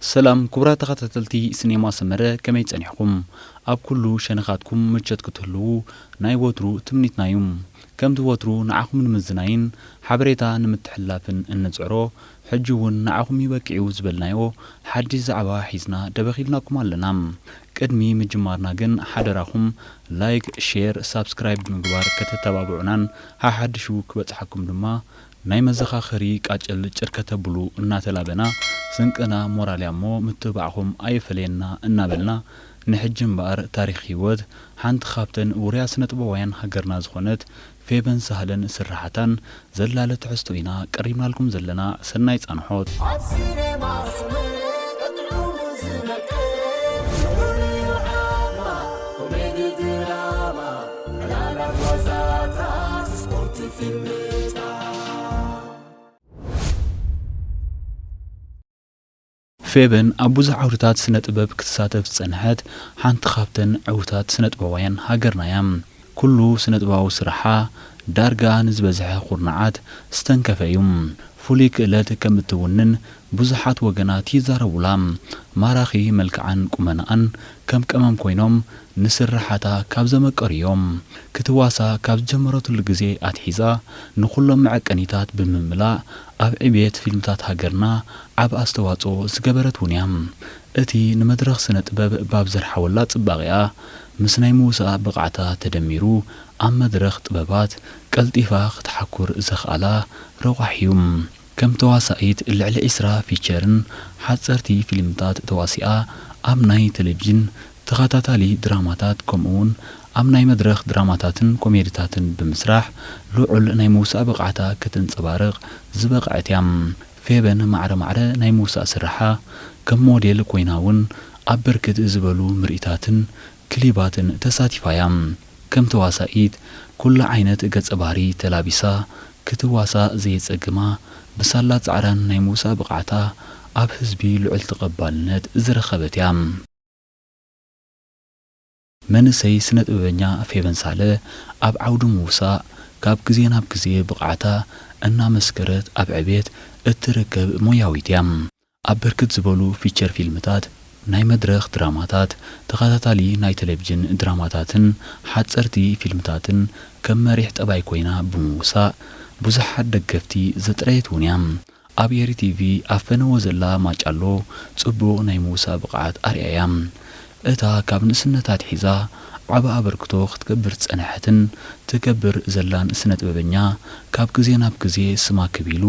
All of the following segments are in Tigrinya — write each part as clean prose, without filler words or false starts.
سلام كبرى تخطتلتي سينما سمرة كما يتصنحكم أب كلو شنخاتكم مجد كتهلو ناي وترو تمنيت نايوم كم دو وترو نعاكم المزناين حبريتا نمتحلافن النزعرو حجون نعاكم يبكعو زبلنايو حدي زعبا حيزنا دبخيلناكم علنام قدمي مجمارنا جن حدراكم لايك شير سابسكرايب مقبار كتتبابعنان ها حدشو كبتحكم دما ناي مزخاخري قاجل چركته بلو እናተላበና ስንቅና ሞራልያሞ ምትባዕኹም አይፈለና እናበልና ንሕጅም ባር ታሪኽ ህይወት ሓንቲ ካብተን ውርያ ስነጥበዋያን ሃገርና ዝኾነት ፌበን ሳህለን ስራሓታን ዘላለ ትሕዝቶ ኢና ቀሪብናልኩም ዘለና ሰናይ ጻንሖት ፌበን አቡዝ ዓውርታት ስነጥበብ ክትሳተፍ ጸንሐት ሓንቲ ካብተን ዓውታት ስነጥበዋያን ሃገርናያም ኩሉ ስነጥባዊ ስራሓ ዳርጋ ንዝበዝሐ ኹርናዓት ስተንከፈዩም ፍሉይ ክእለት ከምትውንን ብዙሓት ወገናት ይዛረቡላም ማራኺ መልክዓን ቁመናን ከም ቀመም ኮይኖም ንስራሓታ ካብ ዘመቀርዮም ክትዋሳ ካብ ጀመረቱሉ ግዜ ኣትሒዛ ንኹሎም መዐቀኒታት ብምምላእ ኣብ ዕብየት ፊልምታት ሃገርና ዓብ ኣስተዋጽኦ ዝገበረት እውን እያ እቲ ንመድረኽ ስነጥበብ ባብ ዘርሓወላ ጽባቕያ ምስ ናይ ምውሳእ ብቕዓታ ተደሚሩ ኣብ መድረኽ ጥበባት ቀልጢፋ ክትሓኩር ዘኽኣላ ረዋሕዩም ከም ተዋሳኢት ልዕሊ 20 ፊቸርን ሓጸርቲ ፊልምታት ተዋሲኣ ኣብ ናይ ቴሌቪዥን ተኸታታሊ ድራማታት ከምኡውን ኣብ ናይ መድረኽ ድራማታትን ኮሜዲታትን ብምስራሕ ልዑል ናይ ምውሳእ ብቕዓታ ክትንጸባርቕ ዝበቕዐት እያ ፌበን ማዕረ ናይ ምውሳእ ስራሓ ከም ሞዴል ኮይና እውን ኣብ ብርክት ዝበሉ ምርኢታትን ክሊባትን ተሳቲፋ እያ ከም ተዋሳኢት ኩሉ ዓይነት ገጸ ባህሪ ተላቢሳ ክትዋሳ ዘየጸግማ ብሳላ ጻዕራን ናይ ምውሳእ ብቕዓታ ኣብ ህዝቢ ልዑል ተቐባልነት ዝረኸበት እያ መንሰይ ስነጥበበኛ ፌበን ሳለ ኣብ ዓውዲ ምውሳእ ካብ ግዜ ናብ ግዜ ብቕዓታ እናመስከረት ኣብ ዕብየት እትርከብ ሞያዊት እያ ኣብ ብርክት ዝበሉ ፊቸር ፊልምታት ናይ መድረኽ ድራማታት ተኸታታሊ ናይ ቴሌቪዥን ድራማታትን ሓጸርቲ ፊልምታትን ከም መሪሕ ጠባይ ኮይና ብምውሳእ ብዙሓት ደገፍቲ ዘጥረየት እውን እያ ኣብ ኤሪቲቪ ኣፈነወ ዘላ ማጫሎ ጽቡቕ ናይ ምውሳእ ብቕዓት ኣርኣያ እያ እታ ካብ ንእስነታት ሒዛ ዓብ ኣበርክቶ ክትገብር ጸንሐትን ትገብር ዘላን ስነጥበበኛ ካብ ግዜ ናብ ግዜ ስማ ክቢሉ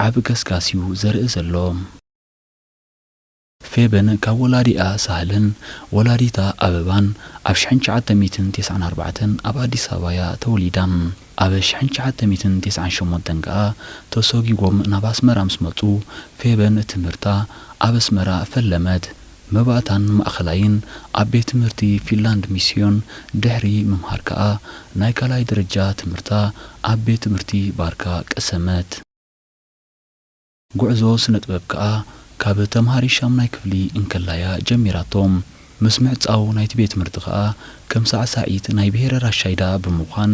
ዓብ ገስጋሲዩ ዘርኢ ዘሎ ፌበን ካብ ወላዲኣ ሳህልን ወላዲታ ኣበባን ኣብ 1994 ኣብ ኣዲስ ኣበባ ተወሊዳ ኣብ 1998 ከዓ ተሰጊጎም ናብ ኣስመራ ምስ መጹ ፌበን ትምህርታ ኣብ ኣስመራ ፈለመት መባእታን ማእኸላይን ኣብ ቤት ትምህርቲ ፊንላንድ ሚስዮን ድሕሪ ምምሃር ከዓ ናይ ካልኣይ ደረጃ ትምህርታ ኣብ ቤት ትምህርቲ ባርካ ቀሰመት ጉዕዞ ስነጥበብ ከዓ ካብ ተምሃሪ ሻምናይ ክፍሊ እንከላያ ጀሚራቶም ምስ ምዕጻው ናይቲ ቤት ትምህርቲ ከዓ ከም ሳዕሳዒት ናይ ብሄረ ራሻይዳ ብምዃን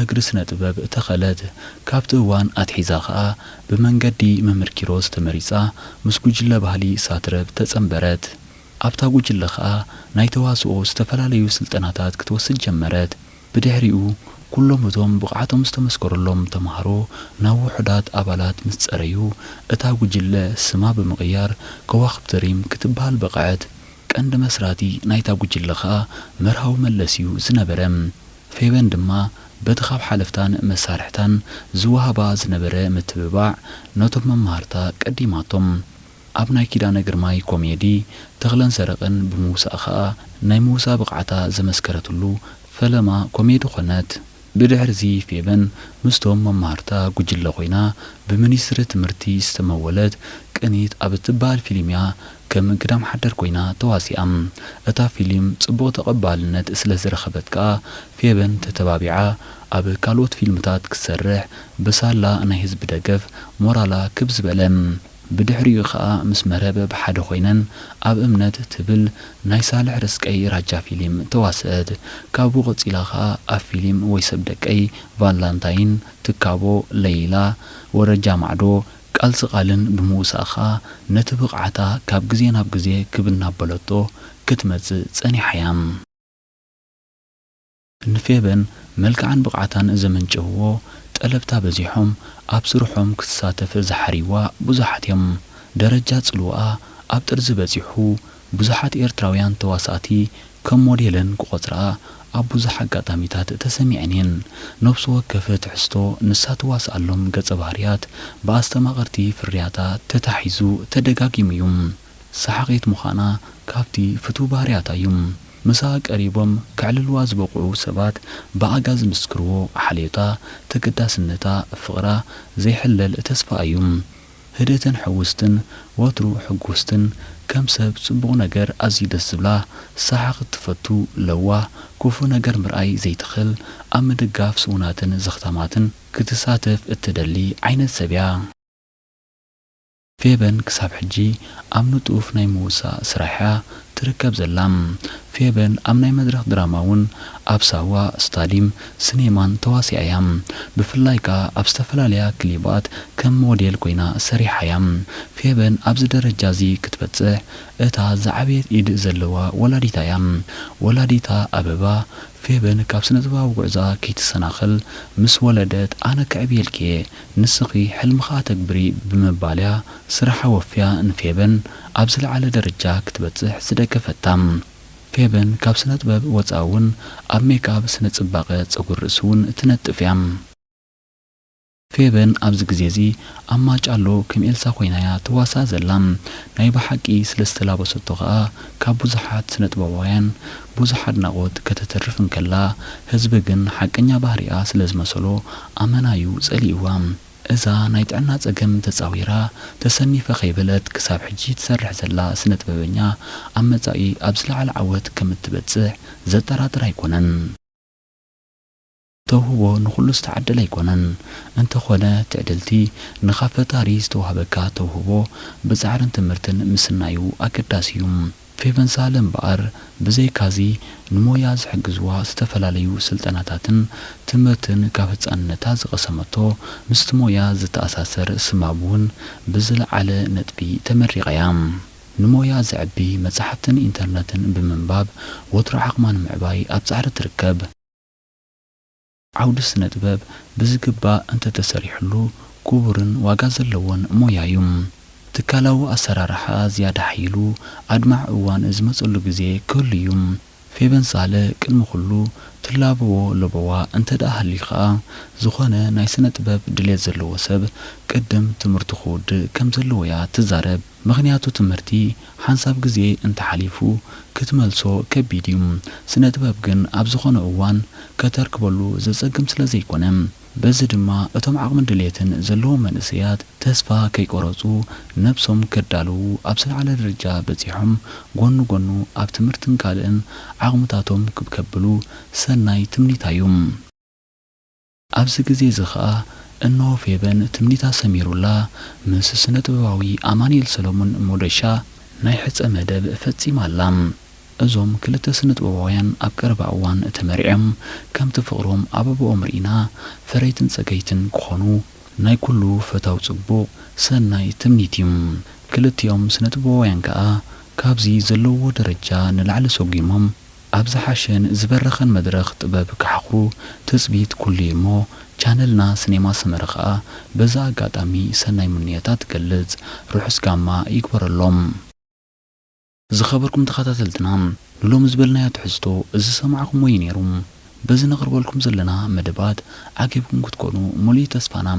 እግሪ ስነጥበብ ተኸለት ካብቲ እዋን ኣትሒዛ ከዓ ብመንገዲ መምህር ኪሮስ ተመሪጻ ምስ ጉጅለ ባህሊ ሳትረብ ተጸንበረት ኣብታ ጉጅለ ከዓ ናይ ተዋስኦ ዝተፈላለዩ ስልጠናታት ክትወስድ ጀመረት ብድሕሪኡ ኩሎም እቶም ብቕዓቶም ዝተመስከረሎም ተምሃሮ ናብ ውሕዳት ኣባላት ምስ ጸረዩ እታ ጉጅለ ስማ ብምቕያር ከዋኽብቲ ሪም ክትበሃል በቕዐት ቀንዲ መስራቲ ናይታ ጉጅለ ከዓ መርሃዊ መለስ እዩ ዝነበረ ፌበን ድማ በቲ ካብ ሓለፍታን መሳርሕታን ዝወሃባ ዝነበረ ምትብባዕ ነቶም መምሃርታ ቀዲማቶም ኣብ ናይ ኪዳነ ግርማይ ኮሜዲ ተኽለን ሰረቕን ብምውሳእ ከዓ ናይ ምውሳእ ብቕዓታ ዘመስከረትሉ ፈለማ ኮሜዲ ኾነት ብድሕርዚ ፌበን ምስቶም መምሃርታ ጉጅለ ኮይና ብሚኒስትሪ ትምህርቲ ዝተመወለት ቅኒት ኣብ እትበሃል ፊልም እያ ከም ግዳም ሓደር ኮይና ተዋሲኣ እታ ፊልም ጽቡቕ ተቐባልነት ስለ ዝረኸበት ከዓ ፌበን ተተባቢዓ ኣብ ካልኦት ፊልምታት ክትሰርሕ ብሳላ ናይ ህዝቢ ደገፍ ሞራላ ክብ ዝበለ ብድሕሪኡ ከዓ ምስ መረበ ብሓደ ኮይነን ኣብ እምነት ትብል ናይ ሳልሕ ርስቀይ ራጃ ፊልም ተዋስአት ካብኡ ቐጺላ ከዓ ኣብ ፊልም ወይሰብ ደቀይ ቫላንታይን ትካቦ ለይላ ወረጃ ማዕዶ ቃልሲ ቃልን ብምውሳእኻ ነቲ ብቕዓታ ካብ ግዜ ናብ ግዜ ክብናበለቶ ክትመጽእ ጸኒሓያ ንፌበን መልክዓን ብቕዓታን ዘመንጭውዎ ጠለብታ በዚሖም ኣብ ስርሖም ክትሳተፍ ዝሓሪዋ ብዙሓት እዮም ደረጃ ጽልዋ ኣብ ጥርዚ በጺሑ ብዙሓት ኤርትራውያን ተዋሳእቲ ከም ሞዴልን ክቆጽራ ኣብ ብዙሕ ኣጋጣሚታት ተሰሚዐን እየን ነብሲ ወከፍ ትሕዝቶ ንሳ ትዋስኣሎም ገጸ ባህርያት ብኣስተማቐርቲ ፍርያታ ተታሒዙ ተደጋጊሙ እዩ ሰሓቒት ምዃና ካብቲ ፍቱው ባህርያታ እዩ ምሳ ቀሪቦም ክዕልልዋ ዝበቕዑ ሰባት ብኣጋዝ ምስክርዎ ሓልዮታ ተገዳስነታ ፍቕራ ዘይሕለል ተስፋ እዩ ህደትን ሕውስትን ወትሩ ሕጉስትን ከም ሰብ ጽቡቕ ነገር ኣዝዩ ደስ ዝብላ ሰሓቕ ትፈቱ ለዋ ክፉ ነገር ምርኣይ ዘይትኽእል ኣብ ምድጋፍ ስውናትን ዘኽታማትን ክትሳተፍ እትደሊ ዓይነት ሰብ እያ ፌበን ክሳብ ሕጂ ኣብ ንጡፍ ናይ ምውሳእ ስራሕያ ትርከብ ዘላ ፌበን ኣብ ናይ መድረኽ ድራማ እውን ኣብ ሳዋ ስታዲም ሲኔማን ተዋሲኣ እያ ብፍላይ ከዓ ኣብ ዝተፈላለያ ክሊባት ከም ሞዴል ኮይና ሰሪሓ እያ ፌበን ኣብዚ ደረጃ እዚ ክትበጽሕ እታ ዝዓበየት ኢድ ዘለዋ ወላዲታ እያ ወላዲታ ኣበባ ፌበን ካብ ስነ ጥበባዊ ጉዕዛ ከይትሰናኸል ምስ ወለደት ኣነ ክዕብየልኪ ንስኺ ሕልምኻ ተግብሪ ብምባልያ ስራሓ ወፍያ ንፌበን ኣብ ዝለዓለ ደረጃ ክትበጽሕ ዝደገፈታ ፌበን ካብ ስነ ጥበብ ወፃኢ እውን ኣብ ሜካፕ ስነ ጽባቐ ጸጉሪ ርእሲ እውን ትነጥፍ እያ ፌበን ኣብዚ ግዜ እዚ ኣብ ማጫሎ ከም ኤልሳ ኮይናያ ተዋሳ ዘላ ናይ ብሓቂ ስለ ዝተላበሰቶ ከዓ ካብ ብዙሓት ስነ ጥበባውያን ብዙሕ ኣድናቖት ከተተርፍ እንከላ ህዝቢ ግን ሓቀኛ ባህሪኣ ስለ ዝመሰሎ ኣመናዩ ጸሊእዋ እዛ ናይ ጥዕና ጸገም ተጻዊራ ተሰኒፈ ኸይበለት ክሳብ ሕጂ ትሰርሕ ዘላ ስነ ጥበበኛ ኣብ መጻኢ ኣብ ዝለዓለ ዓወት ከም እትበጽሕ ዘጠራጥር ኣይኮነን ተውህቦ ንኹሉ ዝተዓደለ ኣይኮነን እንተኾነ ትዕድልቲ ንኻብ ፈጣሪ ዝተዋህበካ ተውህቦ ብጻዕርን ትምህርትን ምስናዩ ኣገዳሲ እዩ ፌበን ሳህለ እምበኣር ብዘይካዚ ንሞያ ዝሕግዝዋ ዝተፈላለዩ ስልጠናታትን ትምህርትን ካብ ህፃንነታ ዝቐሰመቶ ምስቲ ሞያ ዝተኣሳሰር ስማብ እውን ብዝለዓለ ነጥቢ ተመሪቓ እያ ንሞያ ዘዕቢ መጻሕፍትን ኢንተርነትን ብምንባብ ወትሮ ዓቕማ ንምዕባይ ኣብ ጻዕሪ ትርከብ ዓውዲ ስነ ጥበብ ብዝግባእ እንተተሰሪሕሉ ክቡርን ዋጋ ዘለዎን ሞያ እዩ ትካላዊ ኣሰራርሓ ዝያዳ ሓይሉ ኣድማዕ እዋን ዝመጸሉ ግዜ ክህሉ እዩ ፌበን ሳህለ ቅድሚ ኩሉ ትላበዎ ለበዋ እንተደኣ ሃልዩ ከዓ ዝኾነ ናይ ስነ ጥበብ ድሌት ዘለዎ ሰብ ቅድም ትምህርቲ ክውድእ ከም ዘለዎ እያ ትዛረብ ምኽንያቱ ትምህርቲ ሓንሳብ ግዜ እንተሓሊፉ ክትመልሶ ከቢድ እዩ ስነ ጥበብ ግን ኣብ ዝኾነ እዋን ከተርክበሉ ዘጸግም ስለ ዘይኮነ በዚ ድማ እቶም ዓቕምን ድሌትን ዘለዎ መንእሰያት ተስፋ ከይቆረጹ ነብሶም ከዳልዉ ኣብ ዝለዓለ ደረጃ በጺሖም ጎኑ ጎኑ ኣብ ትምህርትን ካልእን ዓቕምታቶም ክከብሉ ሰናይ ትምኒታ እዩ ኣብዚ ግዜ እዚ ከዓ እነሆ ፌበን ትምኒታ ሰሚሩላ ምስ ስነ ጥበባዊ ኣማኒኤል ሰሎሞን ሞደሻ ናይ ሕፀ መደብ ፈጺማላ እዞም ክልተ ስነ ጥበባውያን ኣብ ቀረባ እዋን ተመሪዖም ከምቲ ፍቕሮም ኣበቦኦም ርኢና ፈረይትን ጸገይትን ክኾኑ ናይ ኩሉ ፈታው ጽቡቕ ሰናይ ትምኒት እዩ ክልቲኦም ስነ ጥበባውያን ከዓ ካብዚ ዘለዎ ደረጃ ንላዕሊ ሰጊሞም ኣብ ዝሓሸን ዝበረኸን መድረኽ ጥበብ ክሓኽሩ ትጽቢት ኩሉ እሞ ቻነልና ሲኔማ ሰመረ ከዓ በዛ ኣጋጣሚ ሰናይ ምንየታት ትገልጽ ርሑስ ጋማ ይግበረሎም ዝኸበርኩም ተኸታተልትና ንሎም ዝበልናዮ ትሕዝቶ እዚ ሰማዕኩም ወይ ነይሩ በዚ ነቕርበልኩም ዘለና መደባት ዓቂብኩም ክትኮኑ ሙሉእ ተስፋና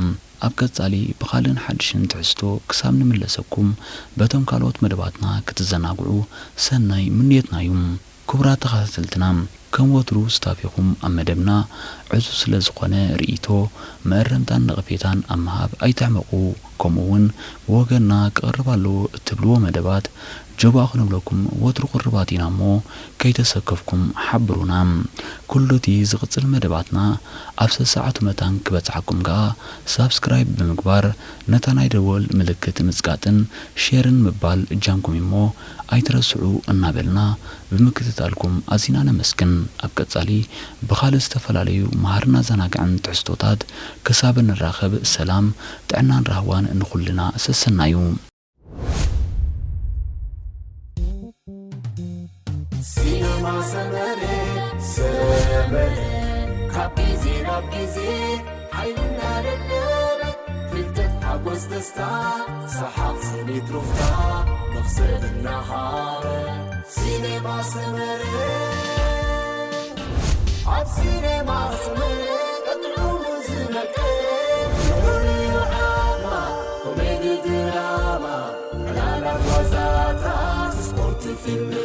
ኣብ ቀጻሊ ብኻልእን ሓድሽን ትሕዝቶ ክሳብ ንምለሰኩም በቶም ካልኦት መደባትና ክትዘናግዑ ሰናይ ምንየትና እዩ ክቡራት ተኸታተልትና ከም ወትሩ ስታፊኹም ኣብ መደብና ዕዙ ስለ ዝኾነ ርእይቶ መእረምታን ነቐፌታን ኣብ ምሃብ ኣይተዕመቑ ከምኡውን ብወገንና ክቐርባሉ እትብልዎ መደባት جبا خنبلكم وتر قرباتنا مو كي تسكفكم حبرونا كل تي زغصل مدباتنا أبس ساعة متان كبتعكم غا سابسكرايب بمقبار نتانا يدول ملكت مزقاتن شيرن مبال جانكم مو أيترسعو النابلنا بمكتتالكم أزينا نمسكن أبقصالي بخالص تفلاليو مهارنا زناقعن تحستوتات كسابن الراخب السلام تعنان رهوان نخلنا سسنايو سينما سمري كابيزي رابيزي حينا للنار فلتت حبوز دستا سحاب سني ترفتا نفسد النهار سينما سمري عب سينما سمري تطلو مزنك يوري عاما كوميدي دراما لا لا وزاتا سبورت فيلم